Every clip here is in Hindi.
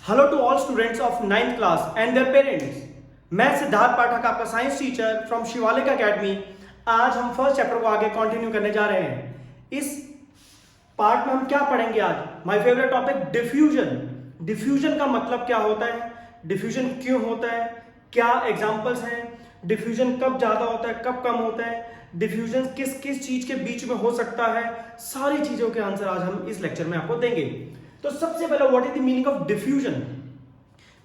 Hello to all students of 9th class and their parents. मैं सिद्धार्थ पाठक, आपका science teacher from Shivalik Academy. आज हम फर्स्ट चैप्टर को आगे कंटिन्यू करने जा रहे हैं। इस पार्ट में हम क्या पढ़ेंगे आज? My favourite topic diffusion. Diffusion का मतलब क्या होता है, डिफ्यूजन क्यों होता है, क्या एग्जांपल्स हैं, डिफ्यूजन कब ज्यादा होता है कब कम होता है, डिफ्यूजन किस किस चीज के बीच में हो सकता है, सारी चीजों के आंसर आज हम इस लेक्चर में आपको देंगे। तो सबसे पहले what is the meaning of diffusion.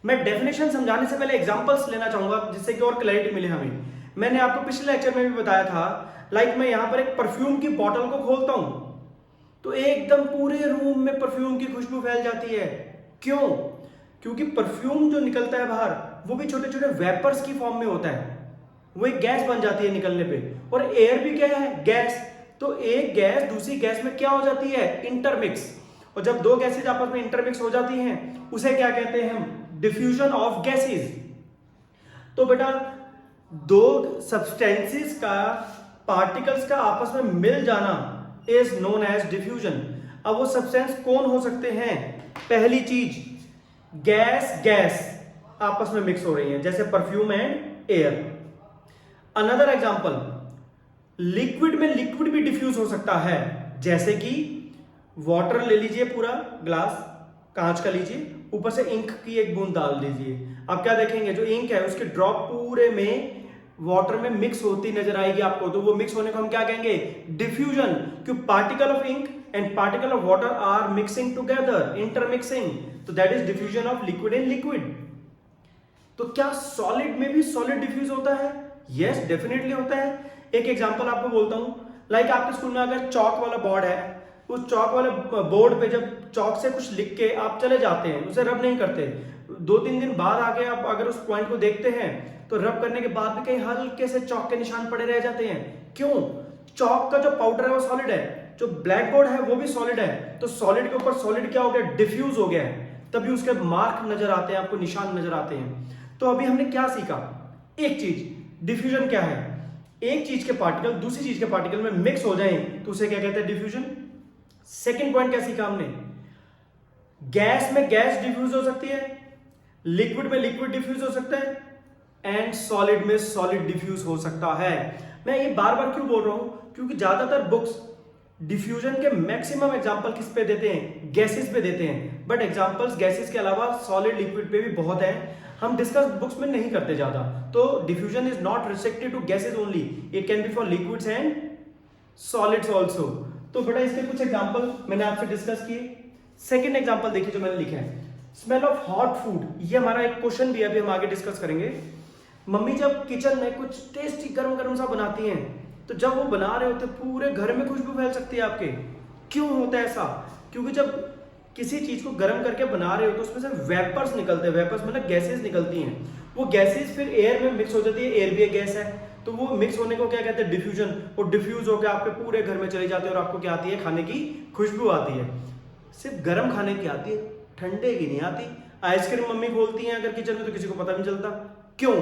मैं डेफिनेशन समझाने से पहले एग्जांपल्स लेना चाहूंगा जिससे कि और क्लैरिटी मिले हमें। मैंने आपको पिछले लेक्चर में भी बताया था, लाइक मैं यहां पर एक परफ्यूम की बॉटल को खोलता हूं तो एकदम पूरे रूम में परफ्यूम की खुशबू फैल जाती है। क्यों? क्योंकि परफ्यूम जो निकलता है बाहर वो भी छोटे छोटे वेपर्स की फॉर्म में होता है, वो एक गैस बन जाती है निकलने पे। और एयर भी क्या है? गैस। तो एक गैस दूसरी गैस में क्या हो जाती है? इंटरमिक्स। और जब दो गैसेज आपस में इंटरमिक्स हो जाती हैं उसे क्या कहते हैं हम? Diffusion of gases. तो बेटा दो सब्सटेंसेस का पार्टिकल्स का आपस में मिल जाना इज नोन एज डिफ्यूजन। अब वो सब्सटेंस कौन हो सकते हैं? पहली चीज, गैस गैस आपस में मिक्स हो रही है, जैसे perfume and air. Another example, liquid में लिक्विड भी डिफ्यूज हो सकता है, जैसे कि वाटर ले लीजिए, पूरा ग्लास कांच का लीजिए, ऊपर से इंक की एक बूंद डाल दीजिए। आप क्या देखेंगे, जो इंक है उसके ड्रॉप पूरे में वाटर में मिक्स होती नजर आएगी आपको। तो वो मिक्स होने को हम क्या कहेंगे? डिफ्यूजन। क्योंकि particle of ink and particle of water are mixing together, intermixing, तो that is diffusion of liquid in liquid. तो क्या सॉलिड में भी सॉलिड डिफ्यूज होता है? यस, डेफिनेटली होता है। एक एग्जांपल आपको बोलता हूं, लाइक आपके स्कूल में अगर चौक वाला बोर्ड है, उस चौक वाले बोर्ड पे जब चौक से कुछ लिख के आप चले जाते हैं, उसे रब नहीं करते, 2-3 दिन बाद आके आप अगर उस पॉइंट को देखते हैं तो रब करने के बाद भी कहीं हल्के से चौक के निशान पड़े रह जाते हैं। क्यों? चौक का जो पाउडर है वो सॉलिड है, जो ब्लैक बोर्ड है वो भी सॉलिड है। तो सॉलिड के ऊपर सॉलिड क्या हो गया? डिफ्यूज हो गया है, तभी उसके मार्क नजर आते हैं, आपको निशान नजर आते हैं। तो अभी हमने क्या सीखा? एक चीज, डिफ्यूजन क्या है? एक चीज के पार्टिकल दूसरी चीज के पार्टिकल में मिक्स हो जाएं तो उसे क्या कहते हैं? डिफ्यूजन। सेकंड पॉइंट क्या सीखा हमने? गैस में गैस डिफ्यूज हो सकती है, लिक्विड में लिक्विड डिफ्यूज हो सकता है, एंड सॉलिड में सॉलिड डिफ्यूज हो सकता है। मैं ये बार बार क्यों बोल रहा हूं? क्योंकि ज्यादातर बुक्स डिफ्यूजन के मैक्सिमम एग्जांपल किस पे देते हैं? गैसेस पे देते हैं। बट एग्जांपल्स गैसेस के अलावा सॉलिड लिक्विड पे भी बहुत है, हम डिस्कस बुक्स में नहीं करते ज्यादा। तो diffusion is not restricted to gases only, it can be for liquids and solids also. तो बेटा इसके कुछ एग्जांपल मैंने आपसे डिस्कस किए। सेकंड एग्जांपल देखिए जो मैंने लिखा है, स्मेल ऑफ हॉट फूड। ये हमारा एक क्वेश्चन भी है, अभी हम आगे डिस्कस करेंगे। मम्मी जब किचन में कुछ टेस्टी गरम गरम सा बनाती हैं तो जब वो बना रहे होते पूरे घर में खुशबू फैल सकती है आपके। क्यों होता है ऐसा? क्योंकि जब किसी चीज को गर्म करके बना रहे हो तो उसमें से वेपर्स निकलते हैं, वेपर्स मतलब गैसेस निकलती हैं। वो गैसेस फिर एयर में मिक्स हो जाती है, एयर भी एक गैस है, तो वो मिक्स होने को क्या कहते हैं? डिफ्यूजन। वो डिफ्यूज होकर आपके पूरे घर में चले जाते हैं और आपको क्या आती है? खाने की खुशबू आती है। सिर्फ गर्म खाने की आती है, ठंडे की नहीं आती। आइसक्रीम मम्मी खोलती हैं अगर किचन में तो किसी को पता नहीं चलता। क्यों?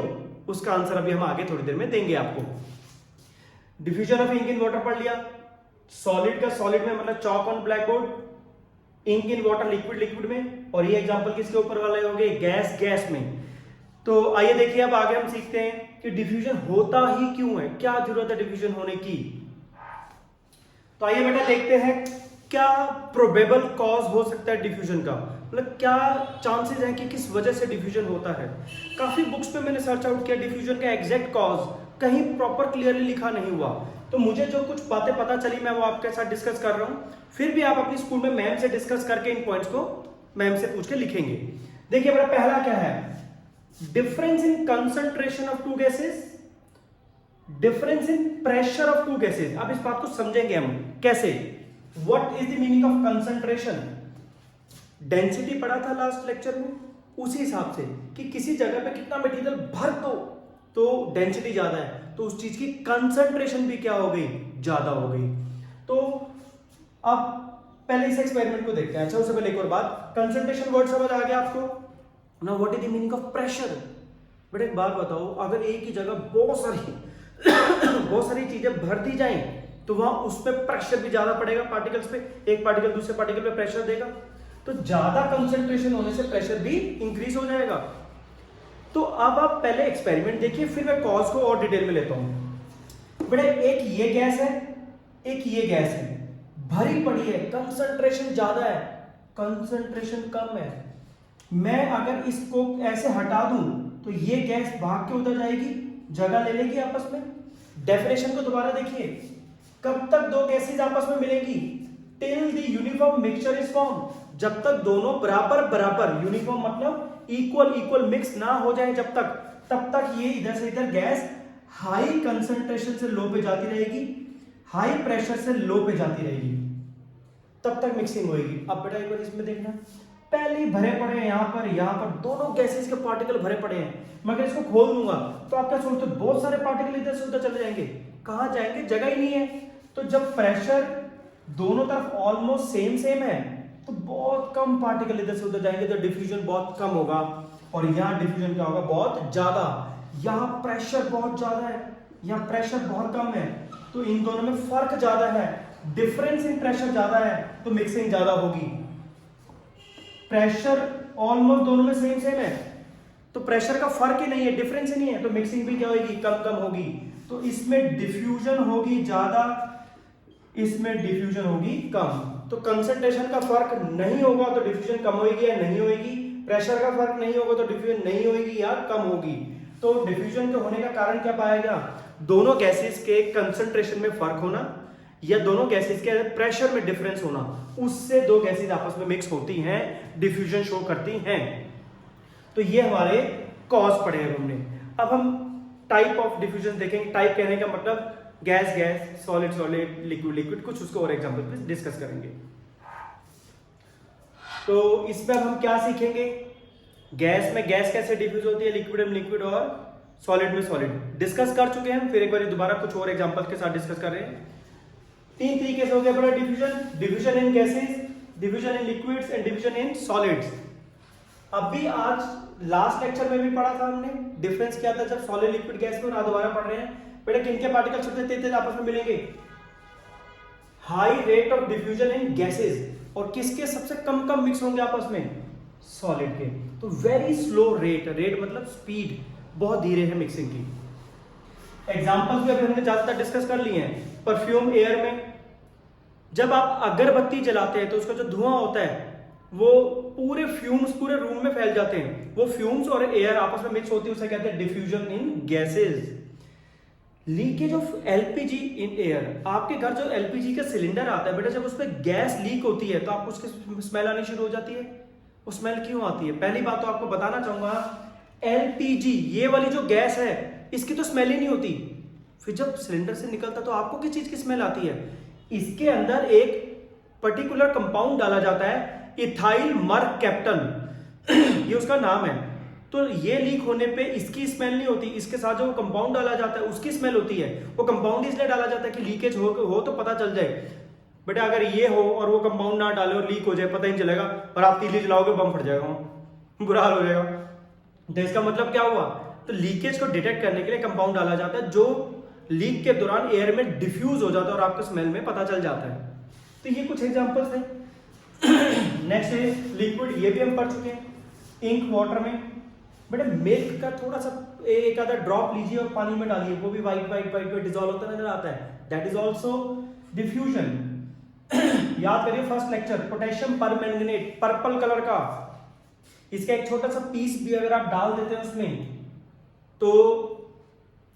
उसका आंसर अभी हम आगे थोड़ी देर में देंगे आपको। Diffusion of ink in water पढ़ लिया। सॉलिड का सॉलिड में मतलब chalk on black board, ink in water liquid liquid में, और ये एग्जांपल किसके ऊपर वाले हो गए? गैस गैस में। तो आइए देखिए अब आगे हम सीखते हैं कि डिफ्यूजन होता ही क्यों है, क्या जरूरत है डिफ्यूजन होने की। तो आइए बेटा देखते हैं क्या प्रोबेबल कॉज हो सकता है डिफ्यूजन का, मतलब क्या चांसेस हैं कि किस वजह से डिफ्यूजन होता है। काफी बुक्स में मैंने सर्च आउट किया, डिफ्यूजन का एग्जैक्ट कॉज कहीं प्रॉपर क्लियरली लिखा नहीं हुआ। तो मुझे जो कुछ बातें पता चली मैं वो आपके साथ डिस्कस कर रहा हूं। फिर भी आप अपनी स्कूल में मैम से डिस्कस करके इन पॉइंट्स को मैम से पूछ के लिखेंगे। देखिए बेटा पहला क्या है? Difference in concentration of two gases, difference in pressure of two gases. अब इस बात को समझेंगे हम कैसे। What is the meaning of concentration? Density पढ़ा था लास्ट लेक्चर में, उसी हिसाब से कि किसी जगह पे कितना मटेरियल भर दो तो डेंसिटी ज्यादा है, तो उस चीज की कंसंट्रेशन भी क्या हो गई? ज्यादा हो गई। तो अब पहले इस एक्सपेरिमेंट को देखते हैं। अच्छा उससे पहले एक और बात, कंसंट्रेशन वर्ड समझ आ गया आपको? Now what is the meaning of pressure? But एक बात बताओ, अगर एक ही जगह बहुत सारी चीजें भर दी जाएं तो वहां उस पर प्रेशर भी ज्यादा पड़ेगा पार्टिकल्स पे, एक पार्टिकल दूसरे पार्टिकल पे प्रेशर देगा। तो ज्यादा कंसंट्रेशन होने से प्रेशर भी इंक्रीज हो जाएगा। तो अब आप पहले एक्सपेरिमेंट देखिए, फिर मैं कॉज को और डिटेल में लेता हूं। बेटा एक ये गैस है, एक ये गैस है, भरी पड़ी है, कंसंट्रेशन ज्यादा है, कंसंट्रेशन कम है। मैं अगर इसको ऐसे हटा दूं तो ये गैस भाग के उधर जाएगी, जगह ले लेगी आपस में। डेफिनेशन को दोबारा देखिए, कब तक दो गैसेस आपस में मिलेंगी? Till the uniform mixture is form, जब तक दोनों बराबर बराबर, यूनिफॉर्म मतलब इक्वल इक्वल मिक्स ना हो जाए जब तक, तब तक ये इधर से इधर गैस हाई कंसंट्रेशन से लो पे जाती रहेगी, हाई प्रेशर से लो पे जाती रहेगी, तब तक मिक्सिंग होगी। अब बेटा एक बार इसमें देखना, पहले ही भरे पड़े हैं यहाँ पर दोनों गैसेस के पार्टिकल भरे पड़े हैं। मैं अगर इसको खोल दूंगा तो आप क्या सोचते हो, बहुत सारे पार्टिकल इधर से उधर चले जाएंगे? कहां जाएंगे, जगह ही नहीं है। तो जब प्रेशर दोनों तरफ ऑलमोस्ट सेम है तो बहुत कम पार्टिकल इधर से उधर जाएंगे, तो डिफ्यूजन बहुत कम होगा। और यहाँ डिफ्यूजन क्या होगा, बहुत ज्यादा। यहाँ प्रेशर बहुत ज्यादा है, यहाँ प्रेशर बहुत कम है, तो इन दोनों में फर्क ज्यादा है, डिफरेंस इन प्रेशर ज्यादा है, तो मिक्सिंग ज्यादा होगी। प्रेशर ऑलमोस्ट दोनों में सेम है, तो प्रेशर का फर्क ही नहीं है, डिफरेंस ही नहीं है, तो मिक्सिंग भी क्या होगी, कम कम होगी। तो इसमें डिफ्यूजन होगी ज्यादा, इसमें डिफ्यूजन होगी कम। तो कंसंट्रेशन का फर्क नहीं होगा तो डिफ्यूजन कम होगी या नहीं होगी, प्रेशर का फर्क नहीं होगा तो डिफ्यूजन नहीं होगी या कम होगी। तो डिफ्यूजन के होने का कारण क्या पाया गया, दोनों गैसेस के कंसंट्रेशन में फर्क होना या दोनों गैसेस के प्रेशर में डिफरेंस होना, उससे दो गैसेस आपस में मिक्स होती हैं, डिफ्यूजन शो करती हैं। तो ये हमारे कॉज पढ़े हैं हमने। अब हम टाइप ऑफ डिफ्यूजन देखेंगे। टाइप कहने का मतलब gas gas, solid solid, liquid liquid, कुछ उसको और एग्जांपल पे डिस्कस करेंगे। तो इसमें अब हम क्या सीखेंगे, गैस में गैस कैसे डिफ्यूज होती है, लिक्विड में लिक्विड और सॉलिड में सॉलिड डिस्कस कर चुके हैं। फिर एक बार दोबारा कुछ और एग्जांपल के साथ डिस्कस कर रहे हैं। तीन तरीके से हो गया बड़ा diffusion, diffusion in gases, diffusion in liquids and diffusion in solids. अभी आज लास्ट लेक्चर में भी पढ़ा था हमने, डिफरेंस क्या था जब सॉलिड लिक्विड गैस में, और दोबारा पढ़ रहे हैं। बेटा किनके पार्टिकल सबसे तेज आपस में मिलेंगे, high rate of diffusion in gases, और किसके सबसे कम कम मिक्स होंगे आपस में, सॉलिड के। तो वेरी स्लो रेट, रेट मतलब स्पीड, बहुत धीरे है मिक्सिंग की। एग्जांपल्स भी अभी हमने ज्यादातर डिस्कस कर लिए हैं। परफ्यूम एयर में जब आप अगरबत्ती जलाते हैं तो उसका जो धुआं होता है वो पूरे फ्यूम्स पूरे रूम में फैल जाते हैं, वो फ्यूम्स और एयर आपस में मिक्स होती है, उसे कहते हैं diffusion in gases. Leakage of LPG in air, आपके घर जो एलपीजी का सिलेंडर आता है बेटा, जब उसमें गैस लीक होती है तो आपको उसकी स्मेल आनी शुरू हो जाती है। वो स्मेल क्यों आती है? पहली बात तो आपको बताना चाहूंगा, एलपीजी ये वाली जो गैस है इसकी तो स्मेल ही नहीं होती। फिर जब सिलेंडर से निकलता तो आपको किस चीज की स्मेल आती है? इसके अंदर एक पर्टिकुलर कंपाउंड डाला जाता है, इथाइल मरकैप्टन ये उसका नाम है। तो ये लीक होने पे इसकी स्मेल नहीं होती, इसके साथ जो कंपाउंड डाला जाता है उसकी स्मेल होती है। वो कंपाउंड इसलिए डाला जाता है कि लीकेज हो तो पता चल जाए। बेटा अगर ये हो और वो कंपाउंड ना डाले और लीक हो जाए, पता ही नहीं चलेगा, और आप तीली जलाओगे बम फट जाएगा, बुरा हाल हो जाएगा। तो इसका मतलब क्या हुआ, तो लीकेज को डिटेक्ट करने के लिए कंपाउंड डाला जाता है जो लीक के दौरान एयर में डिफ्यूज हो जाता है और आपको स्मेल में पता चल जाता है। तो ये कुछ एग्जांपल्स थे। नेक्स्ट है लिक्विड, ये भी हम पढ़ चुके हैं। इंक वाटर में बेटा मिल्क का थोड़ा सा एक आधा ड्रॉप लीजिए और पानी में डालिए, वो भी वाइट वाइट वाइट में डिसॉल्व होता नजर आता है, दैट इज आल्सो डिफ्यूजन। याद करिए first lecture, potassium permanganate purple colour का, इसका एक छोटा सा पीस भी अगर आप डाल देते हैं उसमें तो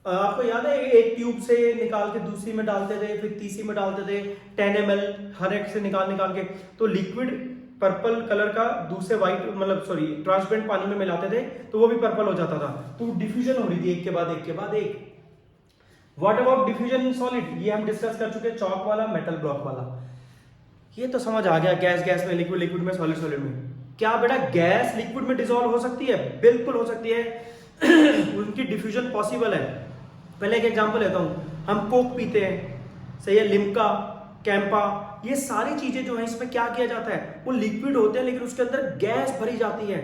आपको याद है एक ट्यूब से निकाल के दूसरी में डालते थे, फिर तीसरी में डालते थे, 10 ml हर एक से निकाल के, तो लिक्विड पर्पल कलर का दूसरे व्हाइट मतलब सॉरी ट्रांसपेरेंट पानी में मिलाते थे तो वो भी पर्पल हो जाता था। तो डिफ्यूजन हो रही थी एक के बाद एक के बाद एक। What about diffusion in solid, ये हम डिस्कस कर चुके, चौक वाला मेटल ब्लॉक वाला। ये तो समझ आ गया, गैस गैस में, लिक्विड लिक्विड में, सॉलिड सॉलिड में। क्या बेटा गैस लिक्विड में डिसॉल्व हो सकती है? बिल्कुल हो सकती है। उनकी डिफ्यूजन पॉसिबल है। पहले एक एग्जांपल लेता हूं, हम कोक पीते हैं, सही है, लिम्का, कैंपा, ये सारी चीजें जो है इसमें क्या किया जाता है, वो लिक्विड होते हैं लेकिन उसके अंदर गैस भरी जाती है।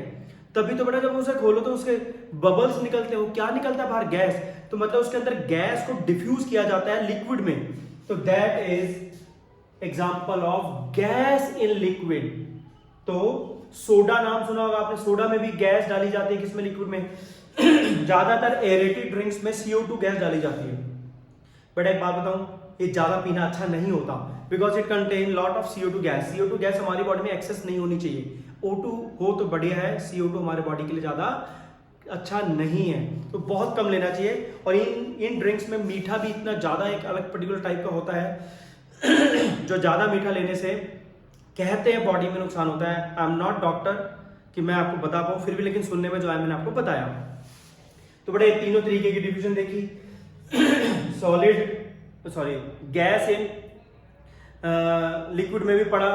तभी तो बेटा जब उसे खोलो तो उसके बबल्स निकलते हैं, वो क्या निकलता है बाहर, गैस। तो मतलब उसके अंदर गैस को डिफ्यूज किया जाता है लिक्विड में। तो that is example of gas in liquid. तो सोडा नाम सुना होगा आपने, सोडा में भी गैस डाली जाती है, किसमें, लिक्विड में। ज्यादातर एरेटेड ड्रिंक्स में CO2 गैस डाली जाती है। बट एक बात बताऊं, ये ज्यादा पीना अच्छा नहीं होता, because it contain lot of CO2 gas. CO2 gas हमारी बॉडी में एक्सेस नहीं होनी चाहिए। O2 हो तो बढ़िया है, CO2 हमारे बॉडी के लिए ज्यादा अच्छा नहीं है, तो बहुत कम लेना चाहिए। और इन ड्रिंक्स में मीठा भी इतना ज्यादा एक अलग पर्टिकुलर टाइप का होता है जो ज्यादा मीठा लेने से कहते हैं बॉडी में नुकसान होता है। आई एम नॉट डॉक्टर कि मैं आपको बता पाऊं, फिर भी लेकिन सुनने में जो है मैंने आपको बताया। तो बड़े तीनों तरीके की डिफ्यूजन देखी, गैस इन लिक्विड में भी पड़ा।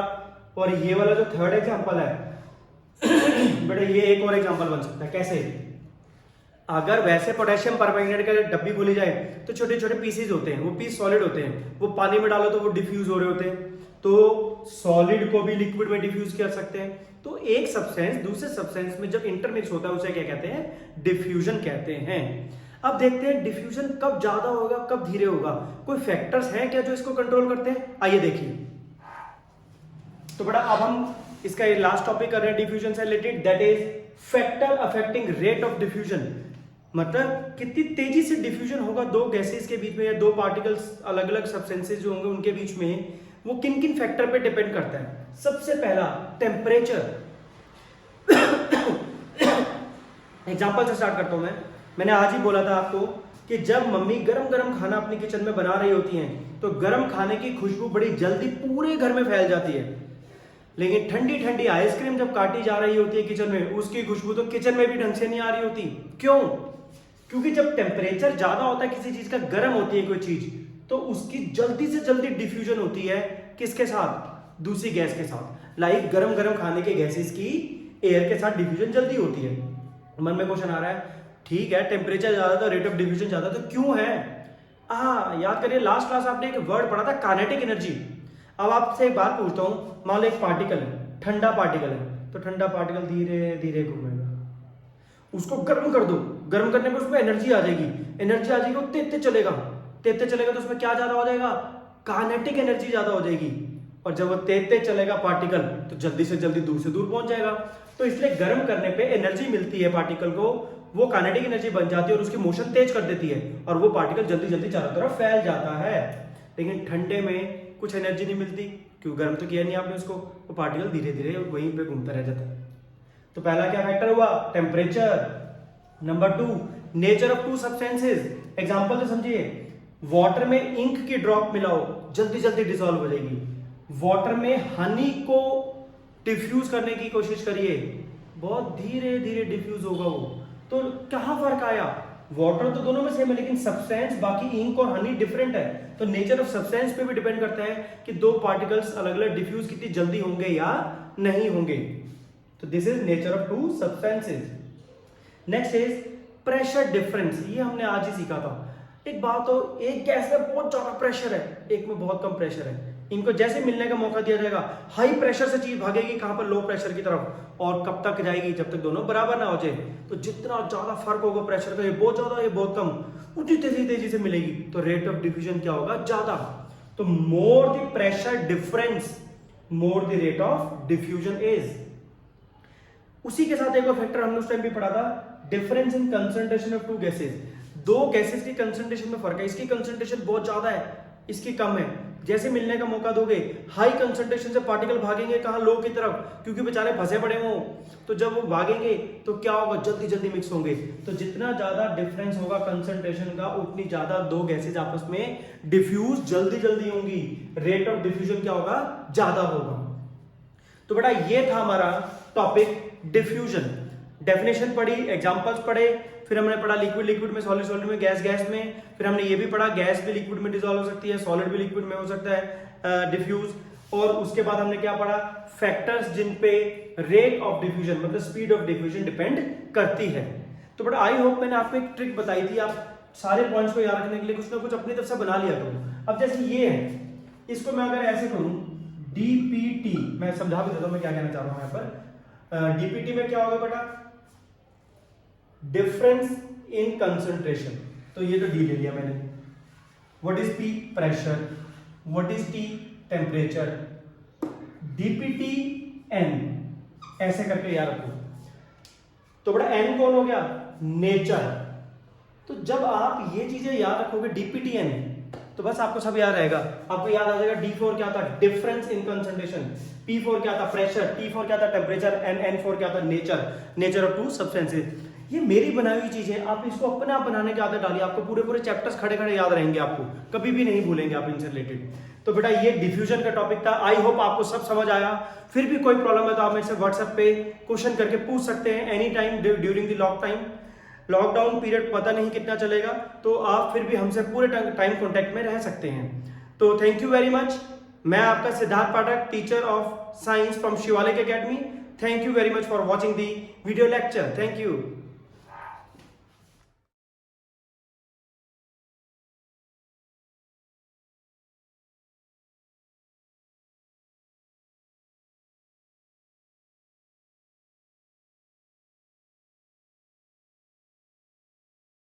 और ये वाला जो थर्ड एग्जांपल है बड़े, ये एक और एग्जांपल बन सकता है। कैसे? अगर वैसे पोटेशियम परमैंगनेट का डब्बी खोली जाए तो छोटे छोटे पीसेज होते हैं, वो पीस सॉलिड होते हैं, वो पानी में डालो तो वो डिफ्यूज हो रहे होते हैं। तो सॉलिड को भी लिक्विड में डिफ्यूज कर सकते हैं। तो एक सब्सटेंस दूसरे सब्सटेंस में जब इंटरमिक्स होता है उसे क्या कहते हैं? डिफ्यूजन कहते हैं। अब देखते हैं डिफ्यूजन कब ज्यादा होगा, कब धीरे होगा। कोई फैक्टर्स हैं क्या जो इसको कंट्रोल करते हैं? आइए देखिए। तो बड़ा, अब हम इसका ये लास्ट टॉपिक कर रहे हैं डिफ्यूजन से related, that is factor affecting rate of diffusion. मतलब कितनी तेजी से डिफ्यूजन होगा दो गैसेस के बीच में या दो पार्टिकल्स, अलग अलग सब्सटेंसेस जो होंगे उनके बीच में, वो किन किन फैक्टर पे डिपेंड करता है। सबसे पहला टेम्परेचर। एग्जांपल से स्टार्ट करता हूं मैंने आज ही बोला था आपको कि जब मम्मी गरम गरम खाना अपनी किचन में बना रही होती हैं तो गरम खाने की खुशबू बड़ी जल्दी पूरे घर में फैल जाती है। लेकिन ठंडी ठंडी आइसक्रीम जब काटी जा रही होती है किचन में, उसकी खुशबू तो किचन में भी ढंग से नहीं आ रही होती। क्यों? क्योंकि जब टेम्परेचर ज्यादा होता है, किसी चीज का गर्म होती है कोई चीज, तो उसकी जल्दी से जल्दी डिफ्यूजन होती है किसके साथ? दूसरी गैस के साथ। लाइक गरम गरम खाने के गैसेस की एयर के साथ डिफ्यूजन जल्दी होती है। मन में क्वेश्चन आ रहा है, ठीक है टेम्परेचर ज्यादा तो रेट ऑफ डिफ्यूजन ज्यादा, तो क्यों है? याद करिए लास्ट क्लास आपने एक वर्ड पढ़ा था, काइनेटिक एनर्जी। अब आपसे एक बात पूछता हूं, मान लो एक पार्टिकल है, ठंडा पार्टिकल है, तो ठंडा पार्टिकल धीरे धीरे घूमेगा, उसको गर्म कर दो, गर्म करने में उसमें एनर्जी आ जाएगी, एनर्जी आ जाएगी, वो तेज चलेगा, तेज चलेगा तो उसमें क्या ज्यादा हो जाएगा? काइनेटिक एनर्जी ज्यादा हो जाएगी। और जब वो तेज चलेगा पार्टिकल तो जल्दी से जल्दी दूर से दूर पहुंच जाएगा। तो इसलिए गर्म करने पे एनर्जी मिलती है पार्टिकल को, वो काइनेटिक एनर्जी बन जाती है और उसकी मोशन तेज कर देती है और वो पार्टिकल जल्दी जल्दी चारों तरफ फैल जाता है। लेकिन ठंडे में कुछ एनर्जी नहीं मिलती, क्यों? गर्म तो किया नहीं आपने उसको, वो पार्टिकल धीरे धीरे वहीं पे घूमता रह जाता है। तो पहला क्या फैक्टर हुआ? Temperature. Number 2, nature of to substances. Example तो समझिए, वाटर में इंक की ड्रॉप मिलाओ, जल्दी जल्दी डिसॉल्व हो जाएगी। वाटर में हनी को डिफ्यूज करने की कोशिश करिए, बहुत धीरे धीरे डिफ्यूज होगा वो। तो कहां फर्क आया? वाटर तो दोनों में सेम है, लेकिन सब्सटेंस, बाकी इंक और हनी डिफरेंट है। तो नेचर ऑफ सब्सटेंस पे भी डिपेंड करता है कि दो पार्टिकल्स अलग अलग डिफ्यूज कितनी जल्दी होंगे या नहीं होंगे। तो this is nature of to substances. Next is pressure difference. ये हमने आज ही सीखा था। एक बात हो, एक गैस में बहुत ज्यादा प्रेशर है, एक में बहुत कम प्रेशर है, इनको जैसे मिलने का मौका दिया जाएगा, हाई प्रेशर से चीज भागेगी कहां पर? लो प्रेशर की तरफ। और कब तक जाएगी? जब तक दोनों बराबर ना हो जाए। तो जितना ज्यादा फर्क होगा प्रेशर का, ये बहुत ज्यादा, ये बहुत कम, उतनी तेजी से मिलेगी, तो रेट ऑफ डिफ्यूजन क्या होगा? ज्यादा। तो more the pressure difference, more the rate of diffusion is. उसी के साथ एक और फैक्टर हमने उस टाइम भी पढ़ा था, difference in concentration of two gases. दो गैसेस की कंसंट्रेशन में फर्क है, इसकी कंसंट्रेशन बहुत ज्यादा है, इसकी कम है। जैसे मिलने का मौका दोगे, हाई कंसंट्रेशन से पार्टिकल भागेंगे कहां? लो की तरफ, क्योंकि बेचारे फंसे पड़े हों। तो जब वो भागेंगे तो क्या होगा? जल्दी जल्दी मिक्स होंगे। तो जितना ज्यादा डिफरेंस होगा कंसंट्रेशन का, उतनी ज्यादा दो गैसेज आपस में डिफ्यूज जल्दी जल्दी होंगी, रेट ऑफ डिफ्यूजन क्या होगा? ज्यादा होगा। तो बेटा ये था हमारा टॉपिक डिफ्यूजन। डेफिनेशन पढ़ी, एग्जांपल्स पढ़े, फिर हमने पढ़ा लिक्विड लिक्विड में, सॉलिड सॉलिड में, गैस गैस में। फिर हमने ये भी पढ़ा गैस भी लिक्विड में डिसॉल्व हो सकती है, सॉलिड भी लिक्विड में हो सकता है डिफ्यूज। और उसके बाद हमने क्या पढ़ा? फैक्टर्स जिन पे रेट ऑफ डिफ्यूजन मतलब स्पीड ऑफ डिफ्यूजन डिपेंड करती है। तो बट आई होप मैंने आपको एक ट्रिक बताई थी, आप सारे पॉइंट्स को याद रखने के लिए कुछ ना कुछ अपनी तरफ से बना लिया करो। अब जैसे ये है, इसको मैं अगर ऐसे करूं डीपीटी, मैं समझा भी देता हूं मैं क्या कहना चाह रहा हूं यहां पर। डीपीटी में क्या होगा बेटा? Difference in concentration. तो ये तो डी ले लिया मैंने। What is P? Pressure. What is T? Temperature. DPT एन ऐसे करके याद रखो। तो बेटा एन कौन हो गया? नेचर। तो जब आप ये चीजें याद रखोगे डीपीटीएन, तो बस आपको सब याद रहेगा। आपको याद आ जाएगा D4 क्या था? Difference in concentration. P4 क्या था? प्रेशर। T4 क्या था? टेम्परेचर। एंड N4 क्या था? Nature. Nature of to substances. ये मेरी बनाई हुई चीजें, आप इसको अपने आप बनाने की आदत डालिए, आपको पूरे पूरे चैप्टर्स खड़े खड़े याद रहेंगे, आपको कभी भी नहीं भूलेंगे आप इनसे रिलेटेड। तो बेटा ये डिफ्यूजन का टॉपिक था। आई होप आपको सब समझ आया। फिर भी कोई प्रॉब्लम है तो आप मेरे से व्हाट्सएप पे क्वेश्चन करके पूछ सकते हैं any time during the lockdown period पता नहीं कितना चलेगा, तो आप फिर भी हमसे पूरे टाइम कॉन्टेक्ट में रह सकते हैं। तो थैंक यू वेरी मच। मैं आपका Siddharth Pathak, teacher of science from Shivalik academy. Thank you very much for watching the video lecture. Thank you.